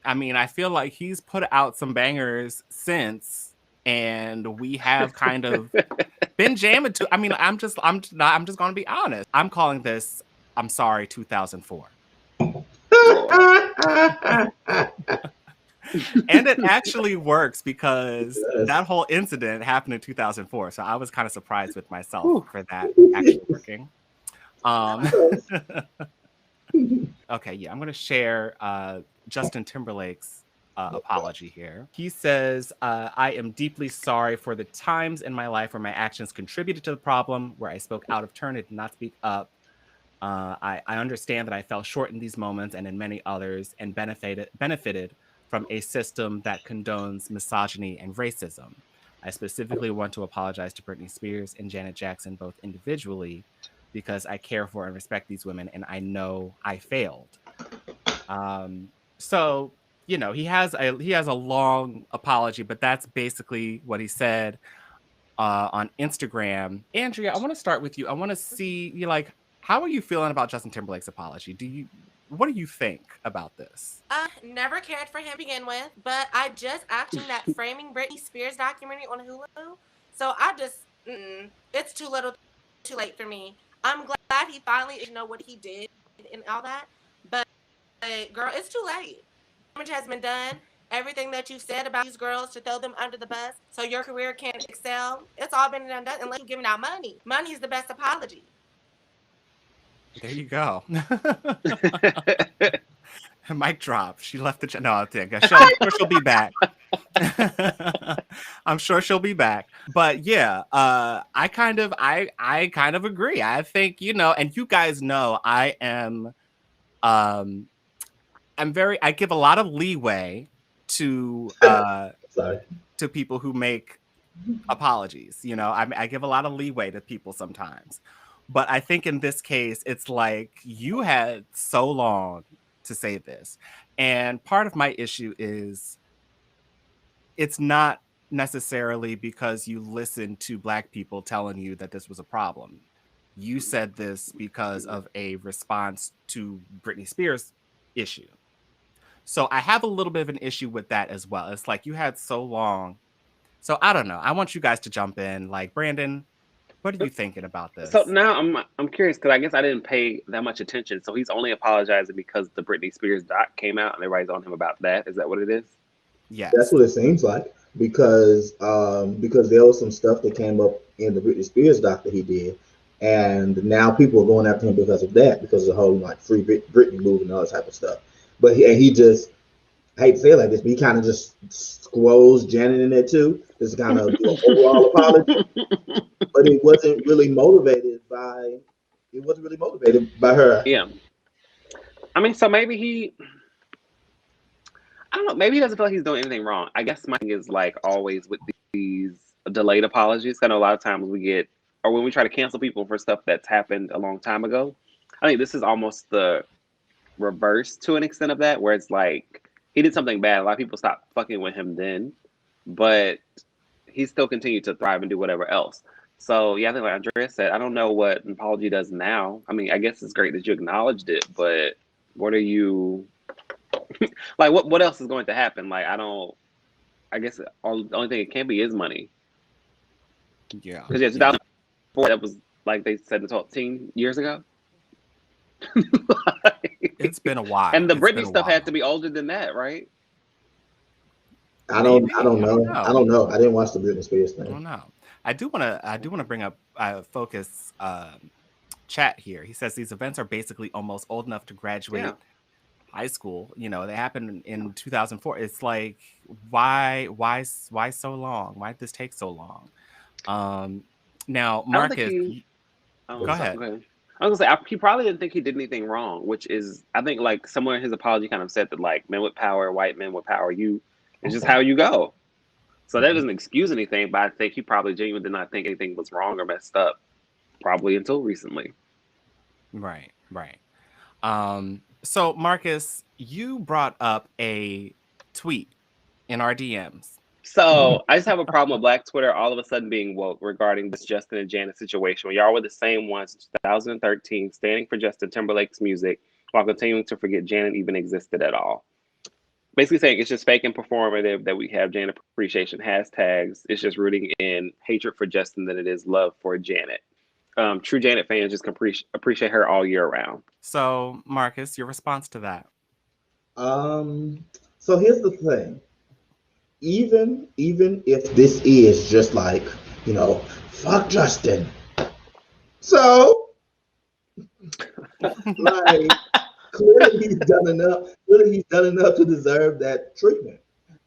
I mean, I feel like he's put out some bangers since, and we have kind of been jamming to. I mean, I'm just gonna be honest. I'm calling this "I'm Sorry" 2004. Lord. And it actually works because Yes. that whole incident happened in 2004. So I was kind of surprised with myself Whew. for that actually working. I Um, like okay, yeah, I'm going to share Justin Timberlake's apology here. He says, I am deeply sorry for the times in my life where my actions contributed to the problem, where I spoke out of turn and did not speak up. I understand that I fell short in these moments and in many others and benefited from a system that condones misogyny and racism. I specifically want to apologize to Britney Spears and Janet Jackson both individually because I care for and respect these women and I know I failed. So he has a long apology, but that's basically what he said on Instagram. Andrea, I want to start with you. I want to see you like how are you feeling about Justin Timberlake's apology? What do you think about this? never cared for him to begin with, but I just actually that Framing Britney Spears documentary on Hulu. So I just, it's too little, too late for me. I'm glad he finally know what he did and all that, but girl, it's too late. Damage has been done. Everything that you said about these girls to throw them under the bus so your career can't excel, it's all been done unless you're giving out money. Money is the best apology. There you go. Mic drop. She left the no. I think I'm sure she'll be back. I'm sure she'll be back. But yeah, I kind of agree. I think and you guys know um I give a lot of leeway to Sorry. to people who make apologies. I give a lot of leeway to people sometimes. But I think in this case, it's like you had so long to say this. And part of my issue is it's not necessarily because you listened to Black people telling you that this was a problem. You said this because of a response to Britney Spears' issue. So I have a little bit of an issue with that as well. It's like you had so long. So I don't know. I want you guys to jump in. Like, Brandon, what are you thinking about So this? now I'm curious because I guess I didn't pay that much attention. So he's only apologizing because the Britney Spears doc came out and everybody's on him about that. Is that what it is? That's Yes. what it seems like because there was some stuff that came up in the Britney Spears doc that he did, and now people are going after him because of that, because of the whole like free Britney movement and all that type of stuff. But he just I hate to say it like this, but he kind of just squoze Janet in there too, just kind of do an overall apology, but it wasn't really motivated by her. Yeah. I mean, so maybe I don't know, maybe he doesn't feel like he's doing anything wrong. I guess my thing is like always with these delayed apologies. I know a lot of times we get, or when we try to cancel people for stuff that's happened a long time ago, I think this is almost the reverse to an extent of that, where it's like he did something bad. A lot of people stopped fucking with him then, but he still continued to thrive and do whatever else. So yeah, I think like Andrea said, I don't know what an apology does now. I mean, I guess it's great that you acknowledged it, but what are you like? What else is going to happen? Like I don't. I guess the only thing it can be is money. Yeah. Because yeah, Yeah. 2004 that was like they said 13 years ago. It's been a while. And the It's been Britney a stuff had while. to be older than that, right? I Maybe. don't I don't know. I know. don't know. I didn't watch the Britney Spears I thing. don't know. I do want to bring up focus chat here. He says these events are basically almost old enough to Yeah. graduate high school. They happened in 2004. It's like why so long? Why did this take so long? Um Now, I don't think Marcus, he. go Yes. ahead. Go ahead. I was gonna say he probably didn't think he did anything wrong, which is I think like somewhere in his apology kind of said that like men with power, white men with power, it's just how you go. So that Mhm. doesn't excuse anything, but I think he probably genuinely did not think anything was wrong or messed up, probably until recently. Right, right. So Marcus, you brought up a tweet in our DMs. So I just have a problem with Black Twitter all of a sudden being woke regarding this Justin and Janet situation. When y'all were the same ones since 2013, standing for Justin Timberlake's music while continuing to forget Janet even existed at all. basically saying it's just fake and performative that we have Janet appreciation hashtags. It's just rooting in hatred for Justin than it is love for Janet. True Janet fans just appreciate her all year round. So, Marcus, your response to that? So here's the thing. Even if this is just like, fuck Justin. So like clearly he's done enough. Clearly he's done enough to deserve that treatment.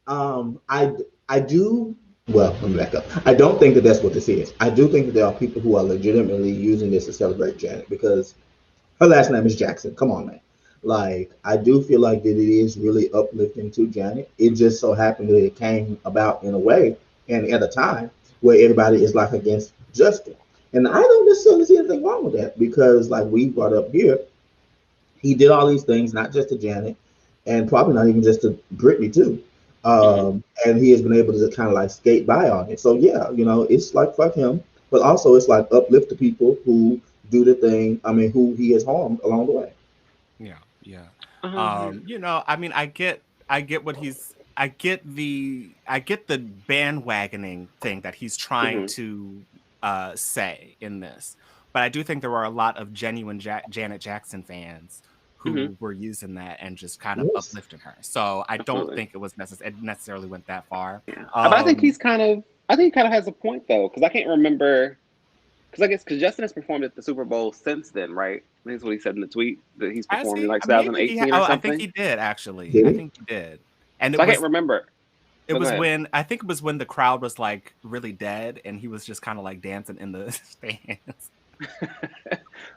I do. Well, let me back up. I don't think that that's what this is. I do think that there are people who are legitimately using this to celebrate Janet because her last name is Jackson. Come on, man. Like, I do feel like that it is really uplifting to Janet. It just so happened that it came about in a way and at a time where everybody is like against Justin. And I don't necessarily see anything wrong with that because, like we brought up here, he did all these things, not just to Janet, and probably not even just to Britney too. And he has been able to kind of like skate by on it. So yeah, it's like fuck him, but also it's like uplift the people who do the thing. I mean, who he has harmed along the way. Yeah, yeah. Uh-huh. I mean, I get what I get the bandwagoning thing that he's trying to say in this, but I do think there were a lot of genuine Janet Jackson fans who were using that and just kind of Yes. uplifting her. So I don't Absolutely. think it necessarily went that far. Yeah. But I think he kind of has a point though, because I can't remember. Because Justin has performed at the Super Bowl since then, right? I think that's what he said in the tweet that he's Has performed in he? like Maybe he 2018 or oh, I think something. he did actually. Did I he? think he did. And So I can't remember. it Go was ahead. when I think it was when the crowd was like really dead and he was just kind of like dancing in the stands.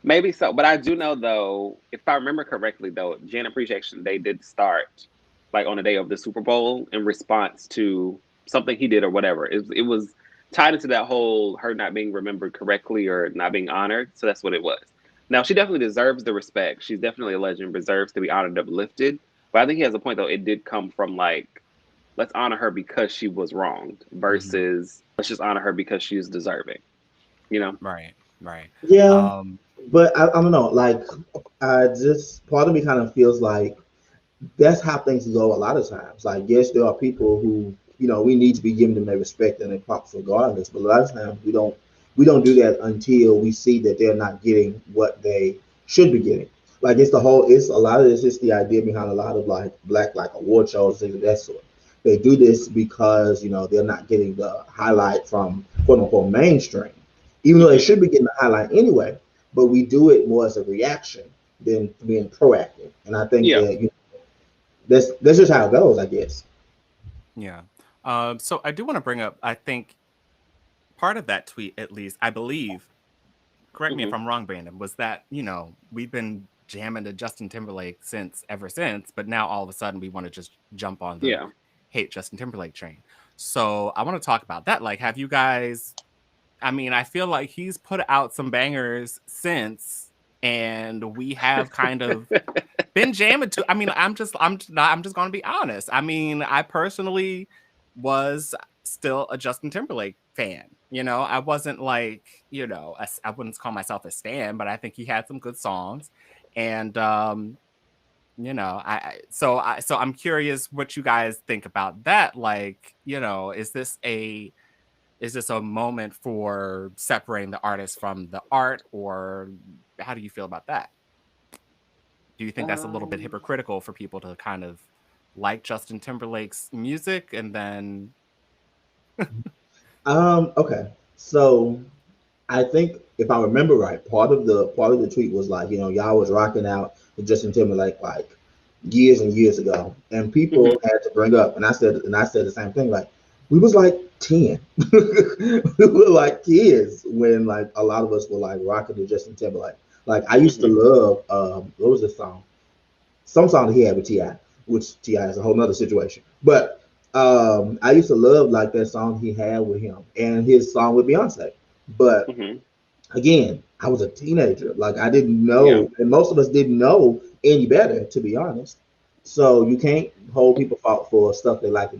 Maybe so, but I do know though, if I remember correctly though, Janet Appreciation Day did start like on the day of the Super Bowl in response to something he did or whatever. It was tied into that whole her not being remembered correctly or not being honored. So that's what it was. Now she definitely deserves the respect. She's definitely a legend, deserves to be honored, uplifted. But I think he has a point though. It did come from like, let's honor her because she was wronged versus let's just honor her because she's deserving. You know? Right, right. Yeah, Um, but I don't know. Like, I just part of me kind of feels like that's how things go a lot of times. Like, yes, there are people who we need to be giving them their respect and their props regardless. But a lot of times we don't do that until we see that they're not getting what they should be getting. Like it's a lot of this is the idea behind a lot of like black like award shows things of that sort. They do this because they're not getting the highlight from quote unquote mainstream, even though they Hmm. should be getting the highlight anyway. But we do it more as a reaction than being proactive. And I think Yeah. that that's just how it goes, I guess. yeah. So I do want to bring up, I think part of that tweet, at least, I believe, correct me if Hmm. I'm wrong, Brandon, was that, we've been jamming to Justin Timberlake ever since, but now all of a sudden we want to just jump on the Yeah. hate Justin Timberlake train. So I want to talk about that. Like, have you guys, I mean, I feel like he's put out some bangers since, and we have kind of been jamming to. I mean, I'm just gonna be honest. I mean, I personally was still a Justin Timberlake fan. I wasn't like, I wouldn't call myself a stan, but I think he had some good songs. And so I'm curious what you guys think about that. Like, is this a moment for separating the artist from the art, or how do you feel about that? Do you think that's a little bit Um, hypocritical for people to kind of like Justin Timberlake's music and then Okay. So I think if I remember right, part of the tweet was like, y'all was rocking out with Justin Timberlake like years and years ago. And mhm. people had to bring up and I said the same thing, like we was like 10. We were like kids when like a lot of us were like rocking to Justin Timberlake. Like I used to Mhm. love what was this song? Some song that he had with Ti, which Ti is a whole nother situation. But I used to love like that song he had with him and his song with Beyonce. But Mhm. again, I was a teenager. Like I didn't Yeah. know, and most of us didn't know any better, to be honest. So you can't hold people fault for stuff they liked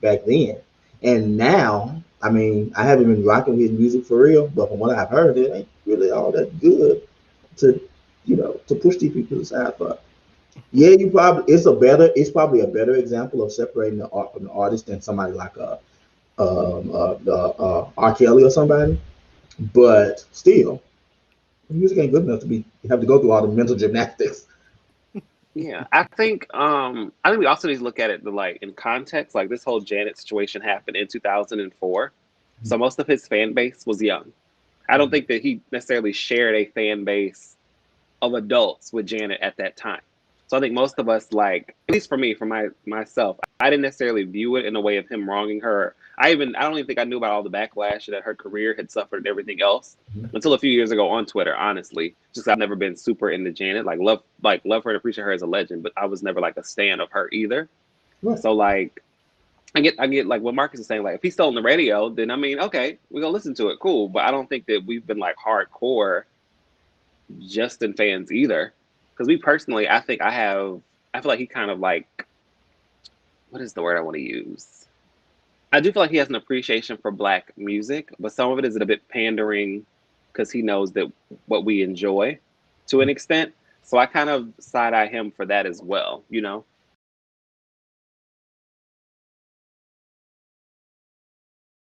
back then. And now, I mean, I haven't been rocking his music for real, but from what I've heard, it ain't really all that good to, to push these people aside for. Yeah, it's probably a better example of separating the art from the artist than somebody like R. Kelly or somebody. But still, music ain't good enough to be have to go through all the mental gymnastics. Yeah, I think we also need to look at it like in context. Like this whole Janet situation happened in 2004, so most of his fan base was young. I don't think that he necessarily shared a fan base of adults with Janet at that time. So I think most of us, like, at least for me, for myself, I didn't necessarily view it in a way of him wronging her. I don't even think I knew about all the backlash that her career had suffered and everything else until a few years ago on Twitter. Honestly, just I've never been super into Janet. Love her and appreciate her as a legend, but I was never like a stan of her either. Right. So like, I get like what Marcus is saying. Like, if he's still on the radio, then I mean, okay, we're gonna listen to it, cool. But I don't think that we've been like hardcore Justin fans either. Because me personally, I feel like he kind of like, what is the word I want to use? I do feel like he has an appreciation for Black music, but some of it is a bit pandering because he knows that what we enjoy to an extent. So I kind of side eye him for that as well, you know?